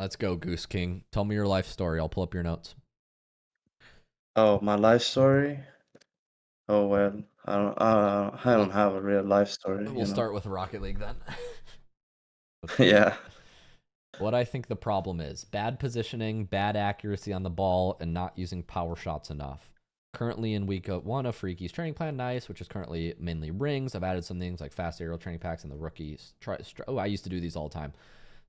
Let's go, Goose King. Tell me your life story. I'll pull up your notes. Oh, my life story? Oh well, I don't have a real life story, We'll start with Rocket League then. Yeah. What I think the problem is: bad positioning, bad accuracy on the ball, and not using power shots enough. Currently in week 1 of Freaky's training plan, nice, which is currently mainly rings. I've added some things like fast aerial training packs and the rookies. I used to do these all the time.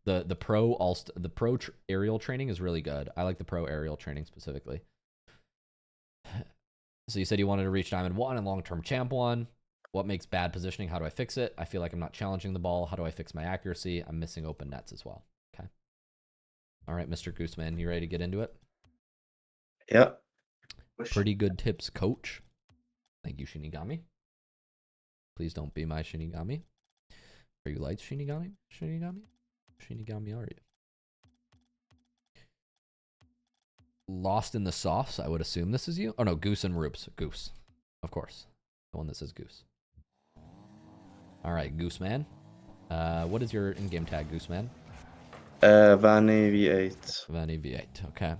The pro aerial training is really good. I like the pro aerial training specifically. So you said you wanted to reach Diamond 1 and long-term Champ 1. What makes bad positioning? How do I fix it? I feel like I'm not challenging the ball. How do I fix my accuracy? I'm missing open nets as well. Okay. All right, Mr. Gooseman, you ready to get into it? Yeah. Pretty good tips, coach. Thank you, Shinigami. Please don't be my Shinigami. Are you lights, Shinigami? Shinigami, are you? Lost in the Sauce, I would assume this is you. Oh no, Goose and Roops. Goose. Of course. The one that says Goose. Alright, Gooseman. What is your in-game tag, Gooseman? Vanny V8. Vanny V8, okay.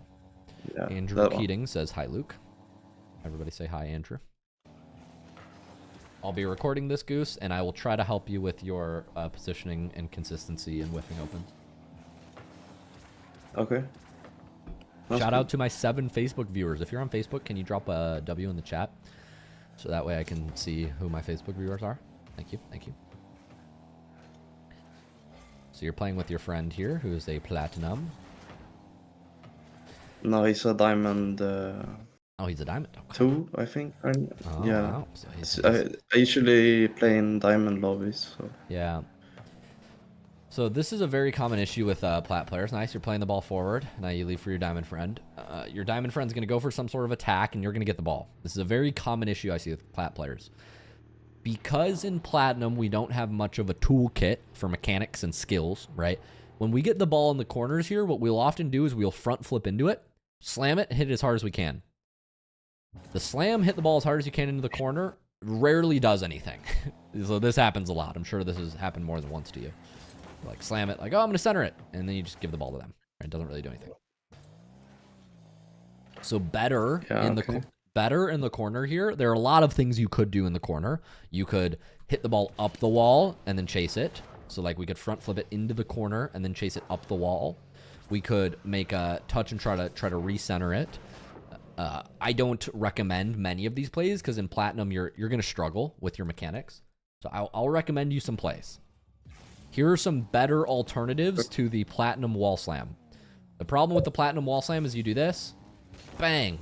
Yeah, Andrew Keating says, hi, Luke. Everybody say hi, Andrew. I'll be recording this, Goose, and I will try to help you with your positioning and consistency and whiffing open. Okay. Shout out to my 7 Facebook viewers. If you're on Facebook, can you drop a W in the chat? So that way I can see who my Facebook viewers are. Thank you. Thank you. So you're playing with your friend here, who is a platinum. No, he's a diamond. Oh, he's a diamond. Okay. 2, I think. Oh, yeah. wow. So I usually play in diamond lobbies. So. Yeah. So this is a very common issue with plat players. Nice, you're playing the ball forward. Now you leave for your diamond friend. Your diamond friend's going to go for some sort of attack, and you're going to get the ball. This is a very common issue I see with plat players. Because in Platinum, we don't have much of a toolkit for mechanics and skills, right? When we get the ball in the corners here, what we'll often do is we'll front flip into it, slam it, hit it as hard as we can. The slam, hit the ball as hard as you can into the corner, rarely does anything. So this happens a lot. I'm sure this has happened more than once to you. Like slam it, like, oh, I'm going to center it. And then you just give the ball to them. Right? It doesn't really do anything. So better in the corner here. There are a lot of things you could do in the corner. You could hit the ball up the wall and then chase it. So like we could front flip it into the corner and then chase it up the wall. We could make a touch and try to recenter it. I don't recommend many of these plays because in Platinum you're going to struggle with your mechanics. So I'll recommend you some plays. Here are some better alternatives to the Platinum wall slam. The problem with the Platinum wall slam is you do this, bang.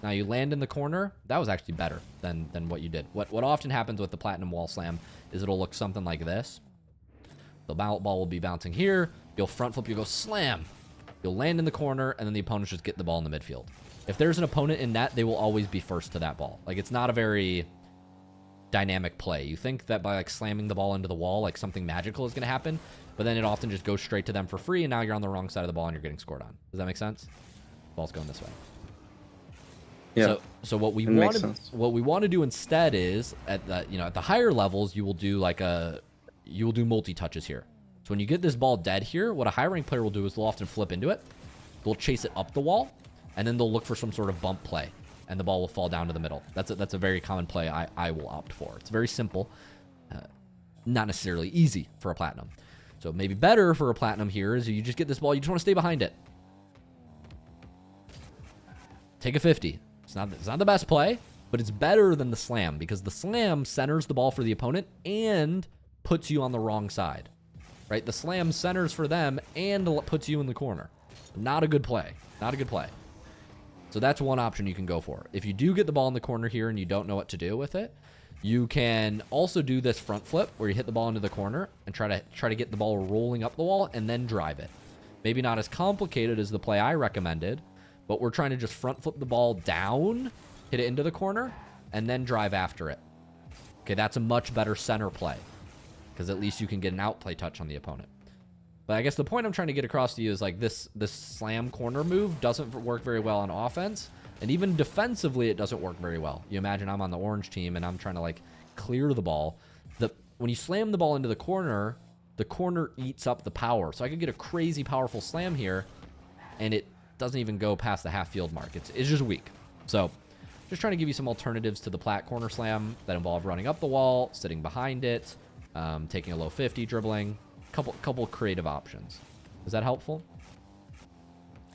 Now you land in the corner. That was actually better than what you did. What often happens with the Platinum wall slam is it'll look something like this. The ball will be bouncing here. You'll front flip, you go slam. You'll land in the corner, and then the opponents just get the ball in the midfield. If there's an opponent in net, they will always be first to that ball. Like, it's not a very dynamic play. You think that by like slamming the ball into the wall, like something magical is going to happen, but then it often just goes straight to them for free, and now you're on the wrong side of the ball and you're getting scored on. Does that make sense? Ball's going this way. Yeah. So what we want to do instead is at the higher levels, you will do multi touches here. So when you get this ball dead here, what a high rank player will do is they'll often flip into it, they'll chase it up the wall, and then they'll look for some sort of bump play, and the ball will fall down to the middle. That's a very common play I will opt for. It's very simple, not necessarily easy for a Platinum. So maybe better for a Platinum here is you just get this ball, you just want to stay behind it. Take a 50. It's not the best play, but it's better than the slam because the slam centers the ball for the opponent and puts you on the wrong side, right? The slam centers for them and puts you in the corner. Not a good play. Not a good play. So that's one option you can go for. If you do get the ball in the corner here and you don't know what to do with it, you can also do this front flip where you hit the ball into the corner and try to get the ball rolling up the wall and then drive it. Maybe not as complicated as the play I recommended, but we're trying to just front flip the ball down, hit it into the corner, and then drive after it. Okay, that's a much better center play because at least you can get an outplay touch on the opponent. But I guess the point I'm trying to get across to you is like this slam corner move doesn't work very well on offense, and even defensively it doesn't work very well. You imagine I'm on the orange team and I'm trying to like clear the ball. When you slam the ball into the corner, the corner eats up the power. So I could get a crazy powerful slam here, and it doesn't even go past the half field mark. It's just weak. So just trying to give you some alternatives to the Plat corner slam that involve running up the wall, sitting behind it, taking a low 50, dribbling. Couple creative options. Is that helpful?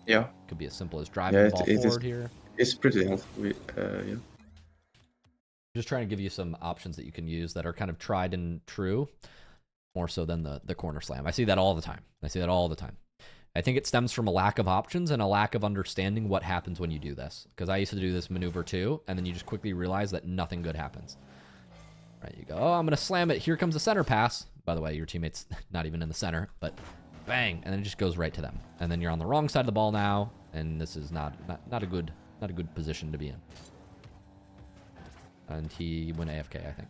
Yeah. Could be as simple as driving the ball forward here. It's pretty helpful. Yeah. Just trying to give you some options that you can use that are kind of tried and true, more so than the corner slam. I see that all the time. I think it stems from a lack of options and a lack of understanding what happens when you do this. Because I used to do this maneuver too, and then you just quickly realize that nothing good happens. Right, you go, oh, I'm going to slam it. Here comes the center pass. By the way, your teammate's not even in the center, but bang, and then it just goes right to them. And then you're on the wrong side of the ball now, and this is not a good position to be in. And he went AFK, I think.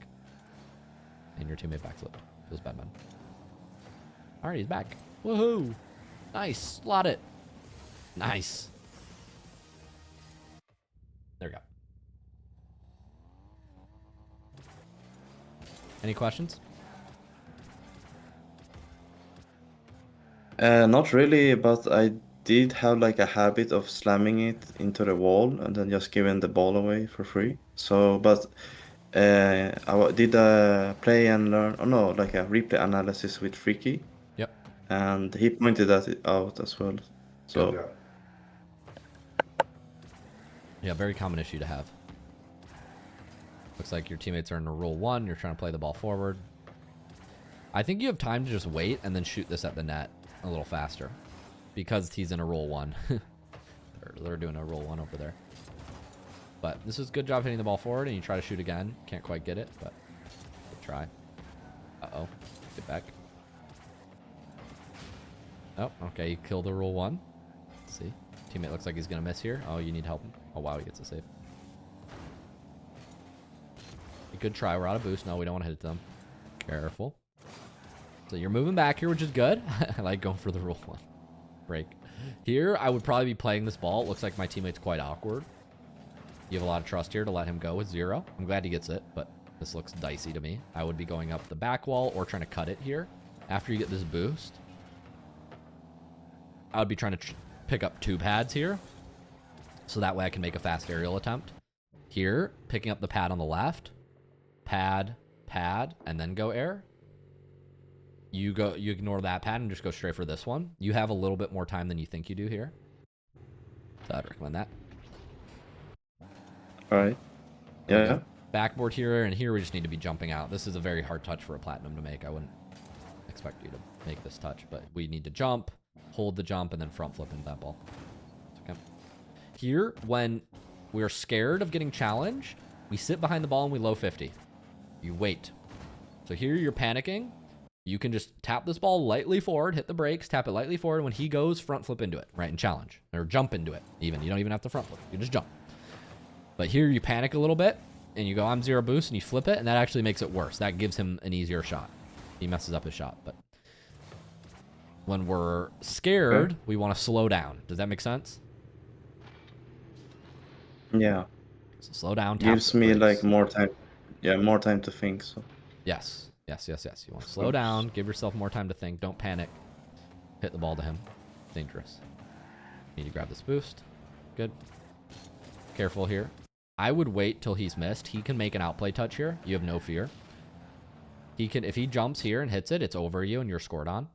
And your teammate backflipped. Feels bad, man. All right, he's back. Woohoo! Nice. Slot it. Nice. There we go. Any questions? Not really, but I did have like a habit of slamming it into the wall and then just giving the ball away for free. So, but did a play and learn, oh no, like a replay analysis with Freaky. Yep. And he pointed that out as well. So. Good. Yeah, very common issue to have. Looks like your teammates are in a rule 1. You're trying to play the ball forward. I think you have time to just wait and then shoot this at the net a little faster. Because he's in a rule 1. They're doing a rule 1 over there. But this is a good job hitting the ball forward, and you try to shoot again. Can't quite get it, but good try. Uh-oh. Get back. Oh, okay. You killed the rule 1. Let's see. Teammate looks like he's going to miss here. Oh, you need help him. Oh, wow. He gets a save. Good try. We're out of boost. No, we don't want to hit them. Careful. So you're moving back here, which is good. I like going for the rule 1 break. Here, I would probably be playing this ball. It looks like my teammate's quite awkward. You have a lot of trust here to let him go with 0. I'm glad he gets it, but this looks dicey to me. I would be going up the back wall or trying to cut it here. After you get this boost, I would be trying to pick up 2 pads here. So that way I can make a fast aerial attempt. Here, picking up the pad on the left. Pad, and then go air. You ignore that pad and just go straight for this one. You have a little bit more time than you think you do here. So I'd recommend that. All right. Yeah. Backboard here, and here we just need to be jumping out. This is a very hard touch for a platinum to make. I wouldn't expect you to make this touch, but we need to jump, hold the jump, and then front flip into that ball. Okay. Here, when we're scared of getting challenged, we sit behind the ball and we low 50. You wait. So here you're panicking. You can just tap this ball lightly forward, hit the brakes, tap it lightly forward. When he goes, front flip into it, right, and challenge. Or jump into it, even. You don't even have to front flip. You just jump. But here you panic a little bit, and you go, I'm 0 boost, and you flip it, and that actually makes it worse. That gives him an easier shot. He messes up his shot. But when we're scared, we want to slow down. Does that make sense? Yeah. So slow down. Gives me like more time. Yeah, more time to think. So. Yes. You want to slow down, give yourself more time to think. Don't panic. Hit the ball to him. Dangerous. Need to grab this boost. Good. Careful here. I would wait till he's missed. He can make an outplay touch here. You have no fear. He can, if he jumps here and hits it, it's over you and you're scored on.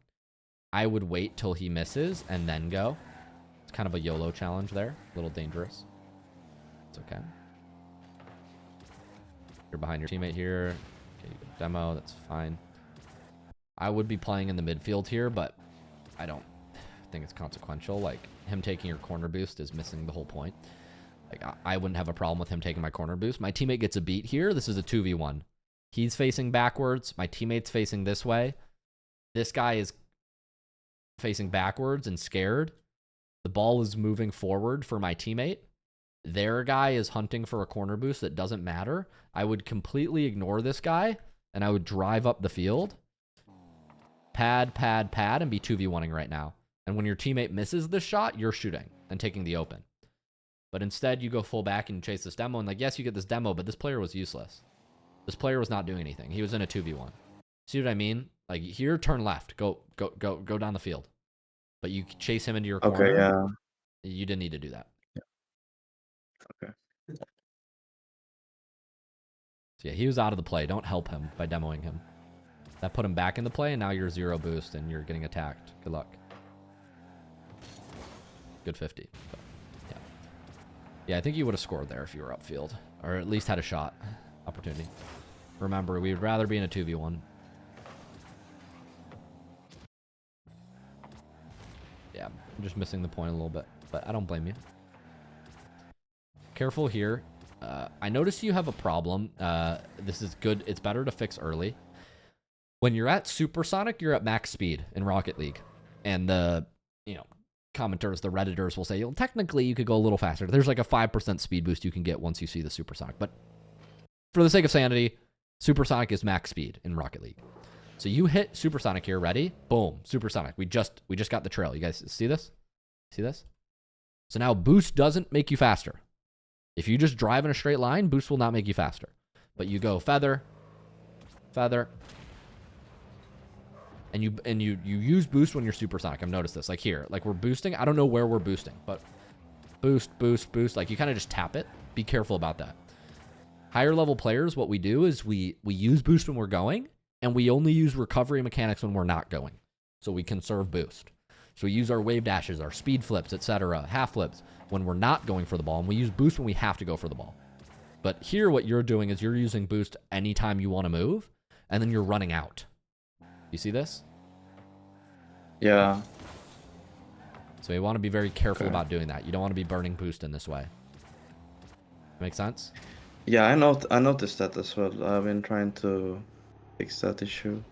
I would wait till he misses and then go. It's kind of a YOLO challenge there. A little dangerous. It's okay. You're behind your teammate here. Okay, you can demo. That's fine. I would be playing in the midfield here, but I don't think it's consequential. Like, him taking your corner boost is missing the whole point. Like, I wouldn't have a problem with him taking my corner boost. My teammate gets a beat here. This is a 2v1. He's facing backwards. My teammate's facing this way. This guy is facing backwards and scared. The ball is moving forward for my teammate. Their guy is hunting for a corner boost that doesn't matter. I would completely ignore this guy, and I would drive up the field. Pad, and be 2v1ing right now. And when your teammate misses this shot, you're shooting and taking the open. But instead, you go full back and chase this demo. And like, yes, you get this demo, but this player was useless. This player was not doing anything. He was in a 2v1. See what I mean? Like here, turn left. Go down the field. But you chase him into your Okay, corner. yeah. You didn't need to do that. Yeah. Okay. So yeah, he was out of the play. Don't help him by demoing him. That put him back in the play, and now you're 0 boost, and you're getting attacked. Good luck. Good 50. But, yeah. Yeah, I think you would have scored there if you were upfield. Or at least had a shot. Opportunity. Remember, we'd rather be in a 2v1. Yeah, I'm just missing the point a little bit. But I don't blame you. Careful here. I noticed you have a problem. This is good. It's better to fix early. When you're at supersonic, you're at max speed in Rocket League. And the, commenters, the Redditors will say, well, technically you could go a little faster. There's like a 5% speed boost you can get once you see the supersonic. But for the sake of sanity, supersonic is max speed in Rocket League. So you hit supersonic here, ready? Boom, supersonic. We just got the trail. You guys see this? See this? So now boost doesn't make you faster. If you just drive in a straight line, boost will not make you faster. But you go feather, feather, and you use boost when you're supersonic. I've noticed this. Like here, like we're boosting. I don't know where we're boosting, but boost, boost, boost. Like you kind of just tap it. Be careful about that. Higher level players, what we do is we use boost when we're going, and we only use recovery mechanics when we're not going. So we conserve boost. So we use our wave dashes, our speed flips, etc., half flips when we're not going for the ball, and we use boost when we have to go for the ball. But here what you're doing is you're using boost anytime you want to move, and then you're running out. You see this? Yeah. So you want to be very careful about doing that. You don't want to be burning boost in this way. Make sense? Yeah, I noticed that as well. I've been trying to fix that issue.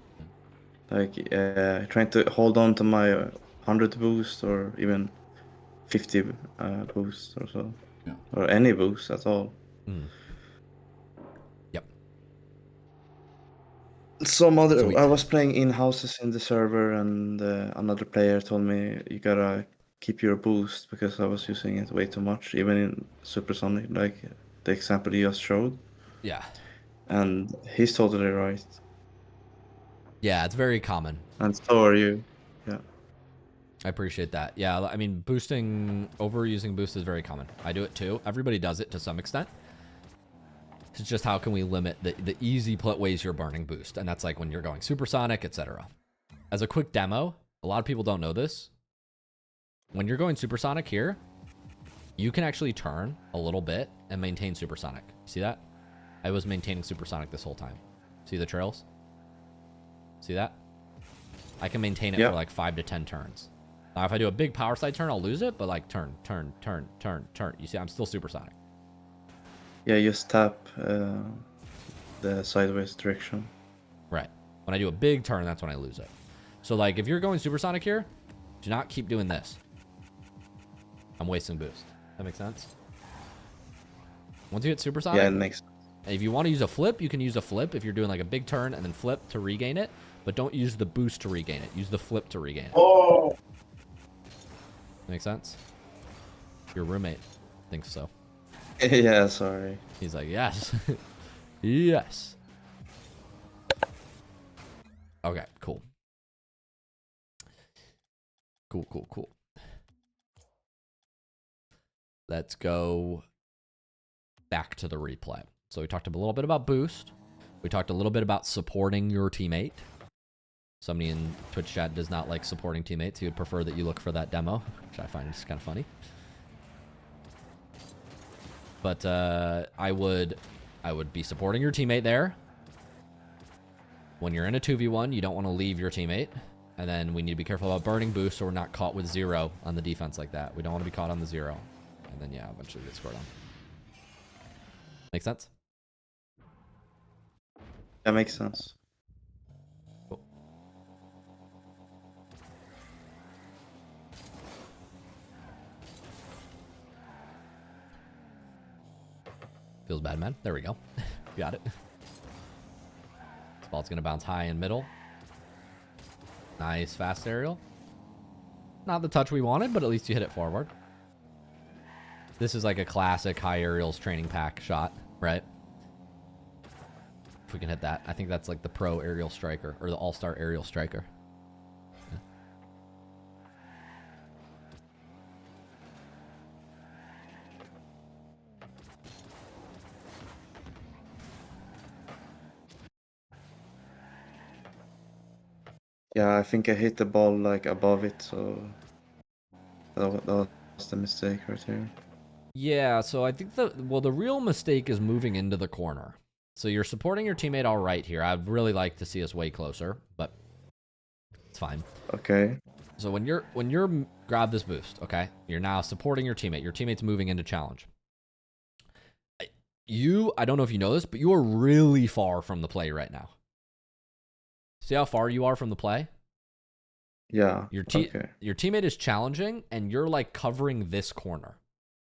Like, trying to hold on to my 100 boost or even 50 boost or so. Yeah. Or any boost at all. Yep. I was playing in houses in the server, and another player told me you gotta keep your boost because I was using it way too much, even in supersonic, like the example you just showed. Yeah. And he's totally right. Yeah, it's very common. And so are you. Yeah. I appreciate that. Yeah, I mean, overusing boost is very common. I do it too. Everybody does it to some extent. It's just how can we limit the easy ways you're burning boost. And that's like when you're going supersonic, etc. As a quick demo, a lot of people don't know this. When you're going supersonic here, you can actually turn a little bit and maintain supersonic. See that? I was maintaining supersonic this whole time. See the trails? See that? I can maintain it for like 5 to 10 turns. Now, if I do a big power slide turn, I'll lose it, but like turn. You see, I'm still supersonic. Yeah, just tap the sideways direction. Right. When I do a big turn, that's when I lose it. So like, if you're going supersonic here, do not keep doing this. I'm wasting boost. That makes sense? Once you hit supersonic, yeah, it makes sense. If you want to use a flip, you can use a flip if you're doing like a big turn and then flip to regain it, but don't use the boost to regain it. Use the flip to regain it. Oh! Make sense? Your roommate thinks so. Yeah, sorry. He's like, yes. Yes. Okay, cool. Cool. Let's go back to the replay. So we talked a little bit about boost. We talked a little bit about supporting your teammate. Somebody in Twitch chat does not like supporting teammates. He would prefer that you look for that demo, which I find is kind of funny. But I would be supporting your teammate there. When you're in a 2v1, you don't want to leave your teammate. And then we need to be careful about burning boost so we're not caught with 0 on the defense like that. We don't want to be caught on the 0. And then, yeah, eventually get scored on. Make sense? That makes sense. Cool. Feels bad, man. There we go. Got it. This ball's going to bounce high in middle. Nice fast aerial. Not the touch we wanted, but at least you hit it forward. This is like a classic high aerials training pack shot, right? we can hit that. I think that's like the pro aerial striker or the all-star aerial striker. Yeah, I think I hit the ball like above it, so that was the mistake right here. Yeah, so I think the real mistake is moving into the corner. So you're supporting your teammate all right here. I'd really like to see us way closer, but it's fine. Okay. So when you're grab this boost, okay? You're now supporting your teammate. Your teammate's moving into challenge. I don't know if you know this, but you are really far from the play right now. See how far you are from the play? Yeah. Your teammate is challenging, and you're like covering this corner,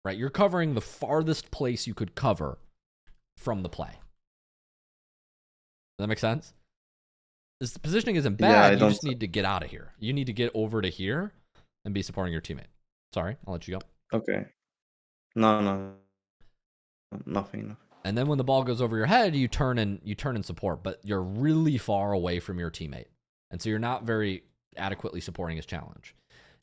right? You're covering the farthest place you could cover from the play. Does that make sense? This positioning isn't bad. You just need to get out of here. You need to get over to here and be supporting your teammate. Sorry, I'll let you go. Okay. No. Nothing. And then when the ball goes over your head, you turn and support, but you're really far away from your teammate. And so you're not very adequately supporting his challenge.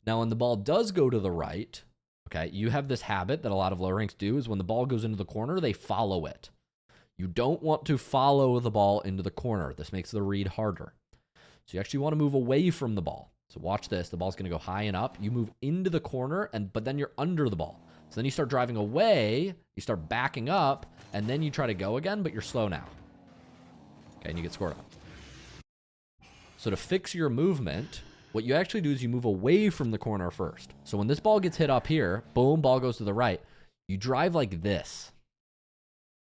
Now, when the ball does go to the right, okay, you have this habit that a lot of low ranks do is when the ball goes into the corner, they follow it. You don't want to follow the ball into the corner. This makes the read harder. So you actually want to move away from the ball. So watch this. The ball's going to go high and up. You move into the corner, but then you're under the ball. So then you start driving away, you start backing up, and then you try to go again, but you're slow now. Okay, and you get scored on. So to fix your movement, what you actually do is you move away from the corner first. So when this ball gets hit up here, boom, ball goes to the right. You drive like this.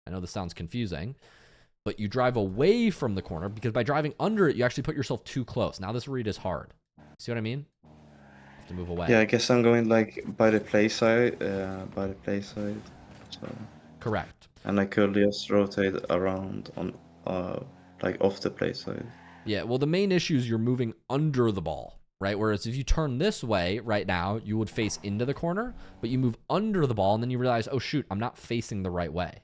I know this sounds confusing, but you drive away from the corner because by driving under it, you actually put yourself too close. Now this read is hard. See what I mean? You have to move away. Yeah, I guess I'm going like by the play side. So. Correct. And I could just rotate around on, like off the play side. Yeah, well, the main issue is you're moving under the ball, right? Whereas if you turn this way right now, you would face into the corner, but you move under the ball and then you realize, oh shoot, I'm not facing the right way.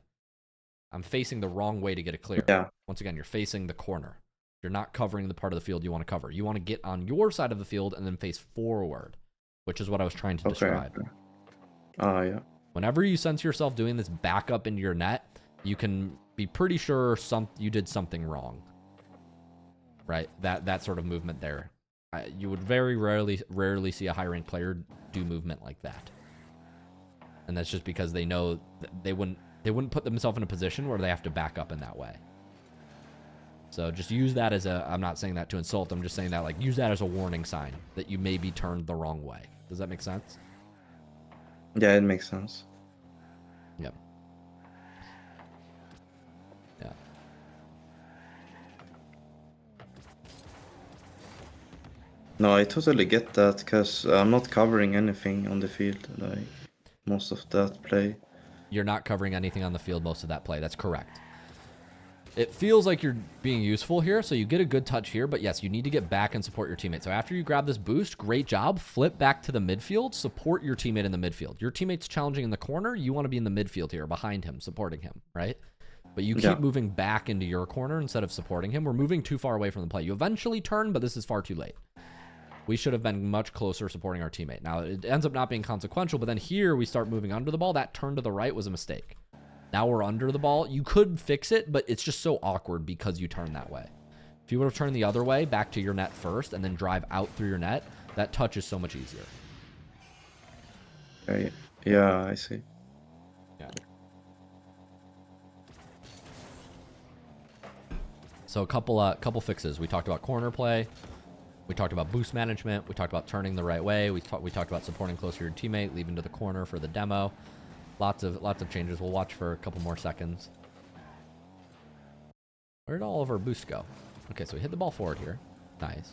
I'm facing the wrong way to get it clear. Yeah. Once again, you're facing the corner. You're not covering the part of the field you want to cover. You want to get on your side of the field and then face forward, which is what I was trying to describe. Yeah. Whenever you sense yourself doing this back up into your net, you can be pretty sure you did something wrong. Right? That sort of movement there. You would very rarely see a high-ranked player do movement like that. And that's just because they know that they wouldn't put themselves in a position where they have to back up in that way. So just use that as I'm not saying that to insult, I'm just saying that like use that as a warning sign that you may be turned the wrong way. Does that make sense? Yeah, it makes sense. Yep. Yeah. No, I totally get that because I'm not covering anything on the field, like most of that play. You're not covering anything on the field most of that play. That's correct. It feels like you're being useful here, so you get a good touch here, but yes, you need to get back and support your teammate. So after you grab this boost, great job. Flip back to the midfield, support your teammate in the midfield. Your teammate's challenging in the corner. You want to be in the midfield here, behind him, supporting him, right? But you keep moving back into your corner instead of supporting him. We're moving too far away from the play. You eventually turn, but this is far too late. We should have been much closer supporting our teammate. Now, it ends up not being consequential, but then here we start moving under the ball. That turn to the right was a mistake. Now we're under the ball. You could fix it, but it's just so awkward because you turn that way. If you would have turned the other way, back to your net first, and then drive out through your net, that touch is so much easier. Yeah, I see. Yeah. So a couple fixes. We talked about corner play. We talked about boost management. We talked about turning the right way. We talked about supporting closer to your teammate, leaving to the corner for the demo. Lots of changes. We'll watch for a couple more seconds. Where did all of our boosts go? Okay, so we hit the ball forward here. Nice.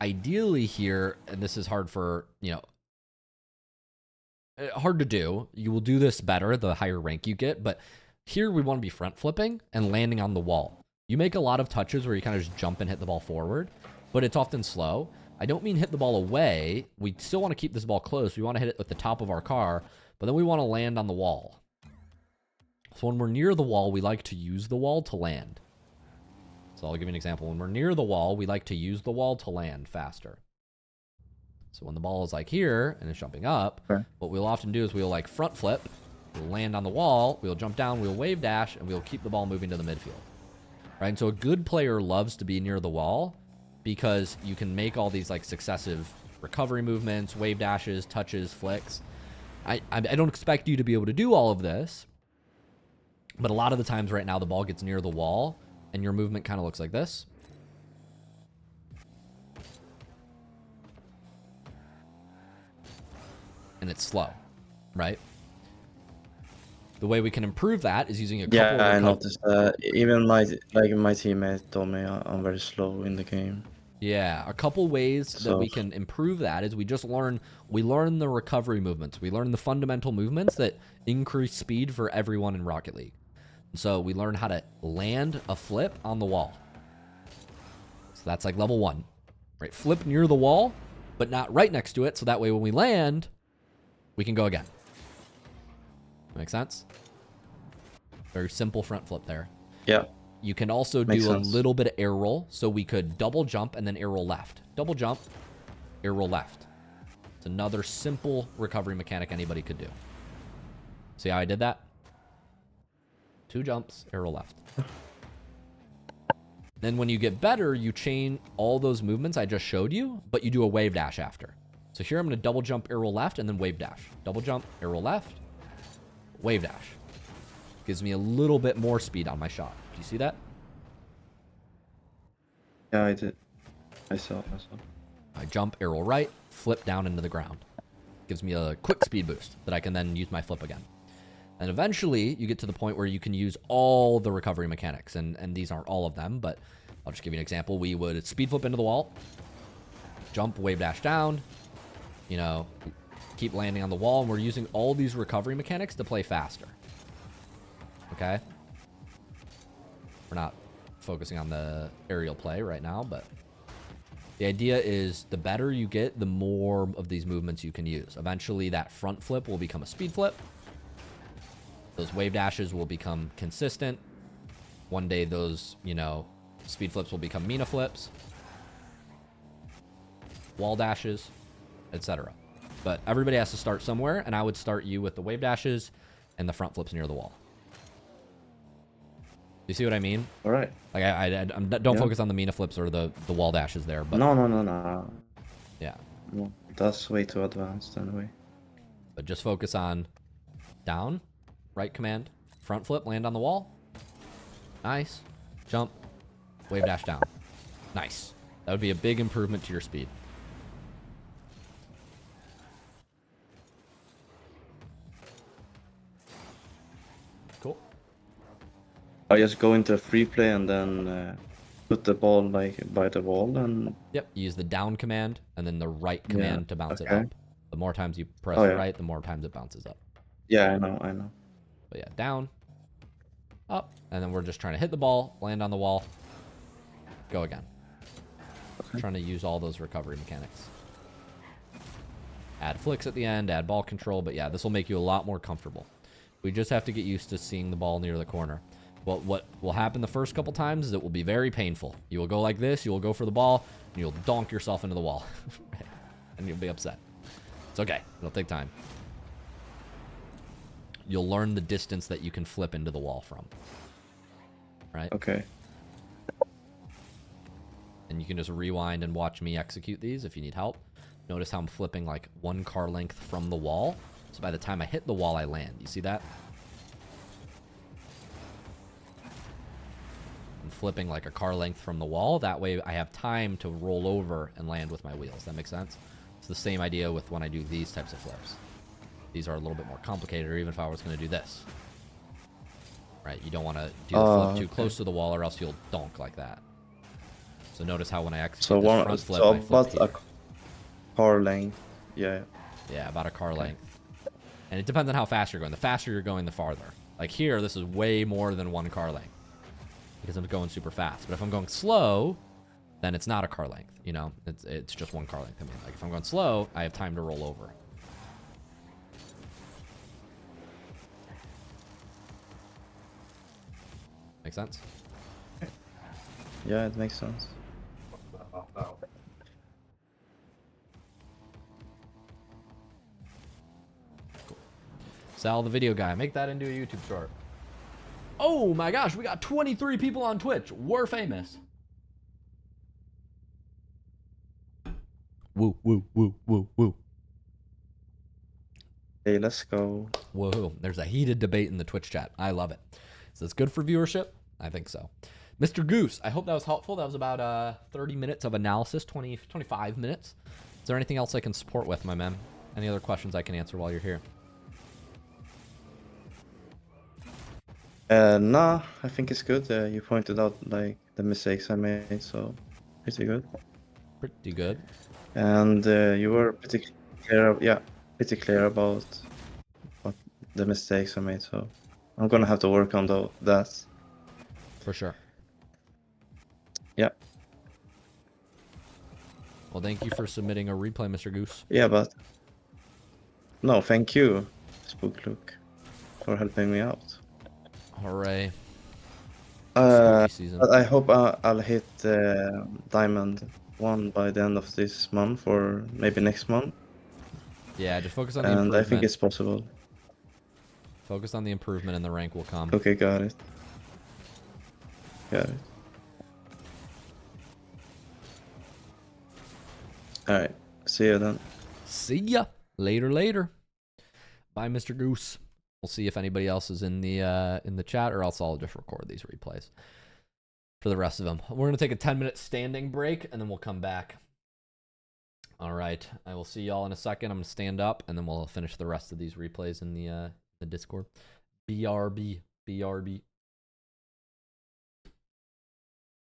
Ideally here, and this is hard for, hard to do. You will do this better the higher rank you get, but here we want to be front flipping and landing on the wall. You make a lot of touches where you kind of just jump and hit the ball forward, but it's often slow. I don't mean hit the ball away. We still want to keep this ball close. We want to hit it with the top of our car, but then we want to land on the wall. So when we're near the wall, we like to use the wall to land. So I'll give you an example. When we're near the wall, we like to use the wall to land faster. So when the ball is like here and it's jumping up, what we'll often do is we'll like front flip, we'll land on the wall, we'll jump down, we'll wave dash, and we'll keep the ball moving to the midfield. Right? And so a good player loves to be near the wall because you can make all these like successive recovery movements, wave dashes, touches, flicks. I don't expect you to be able to do all of this, but a lot of the times right now the ball gets near the wall and your movement kind of looks like this. And it's slow, right? The way we can improve that is using a couple of I noticed that. Even my teammate told me I'm very slow in the game. Yeah, a couple ways that we can improve that is we learn the recovery movements. We learn the fundamental movements that increase speed for everyone in Rocket League. So we learn how to land a flip on the wall. So that's like level 1, right? Flip near the wall, but not right next to it. So that way when we land, we can go again. Make sense? Very simple front flip there. Yeah. You can also do a little bit of air roll. So we could double jump and then air roll left. Double jump, air roll left. It's another simple recovery mechanic anybody could do. See how I did that? 2 jumps, air roll left. Then when you get better, you chain all those movements I just showed you, but you do a wave dash after. So here I'm going to double jump, air roll left, and then wave dash. Double jump, air roll left, wave dash. Gives me a little bit more speed on my shot. Do you see that? Yeah, I did. I saw. I jump, air roll right, flip down into the ground. Gives me a quick speed boost that I can then use my flip again. And eventually, you get to the point where you can use all the recovery mechanics. And these aren't all of them, but I'll just give you an example. We would speed flip into the wall, jump, wave dash down, you know, keep landing on the wall. And we're using all these recovery mechanics to play faster. Okay? We're not focusing on the aerial play right now, but the idea is the better you get, the more of these movements you can use. Eventually, that front flip will become a speed flip. Those wave dashes will become consistent. One day, those, you know, speed flips will become Mina flips, wall dashes, etc. But everybody has to start somewhere, and I would start you with the wave dashes and the front flips near the wall. You see what I mean? All right. Like don't focus on the Mina flips or the wall dashes there. But no. Yeah. No, that's way too advanced anyway. But just focus on down, right command, front flip, land on the wall. Nice. Jump, wave dash down. Nice. That would be a big improvement to your speed. Cool. I just go into a free play and then put the ball like by the wall and... Yep, you use the down command and then the right command to bounce it up. The more times you press right, the more times it bounces up. Yeah, I know. But yeah, down, up, and then we're just trying to hit the ball, land on the wall, go again. Trying to use all those recovery mechanics. Add flicks at the end, add ball control, but yeah, this will make you a lot more comfortable. We just have to get used to seeing the ball near the corner. Well, what will happen the first couple times is it will be very painful. You will go like this, you will go for the ball, and you'll donk yourself into the wall. And you'll be upset. It's okay. It'll take time. You'll learn the distance that you can flip into the wall from. Right? Okay. And you can just rewind and watch me execute these if you need help. Notice how I'm flipping like 1 car length from the wall. So by the time I hit the wall, I land. You see that? I'm flipping like a car length from the wall. That way I have time to roll over and land with my wheels. That makes sense? It's the same idea with when I do these types of flips. These are a little bit more complicated, or even if I was going to do this. Right? You don't want to do the flip too close to the wall or else you'll donk like that. So notice how when I execute this front flip, I flip here. A car length. Yeah, about a car length. And it depends on how fast you're going. The faster you're going, the farther. Like here, this is way more than 1 car length because I'm going super fast. But if I'm going slow, then it's not a car length. You know, it's just 1 car length. I mean, like if I'm going slow, I have time to roll over. Make sense? Yeah, it makes sense. Sal the video guy. Make that into a YouTube short. Oh my gosh, we got 23 people on Twitch. We're famous. Woo, woo, woo, woo, woo. Hey, let's go. Woohoo. There's a heated debate in the Twitch chat. I love it. Is this good for viewership? I think so. Mr. Goose, I hope that was helpful. That was about 30 minutes of analysis, 25 minutes. Is there anything else I can support with, my man? Any other questions I can answer while you're here? Nah, I think it's good. You pointed out like the mistakes I made, so pretty good. Pretty good. And you were pretty clear about what the mistakes I made. So I'm gonna have to work on that. For sure. Yeah. Well, thank you for submitting a replay, Mr. Goose. Yeah, but no, thank you, Spooklook, for helping me out. Hooray. But I hope I'll hit Diamond 1 by the end of this month or maybe next month. Yeah, just focus on the improvement. And I think it's possible. Focus on the improvement and the rank will come. Okay, got it. Got it. Alright, see you then. See ya. Later. Bye, Mr. Goose. We'll see if anybody else is in the chat, or else I'll just record these replays for the rest of them. We're gonna take a 10-minute standing break, and then we'll come back. All right, I will see y'all in a second. I'm gonna stand up, and then we'll finish the rest of these replays in the Discord. BRB.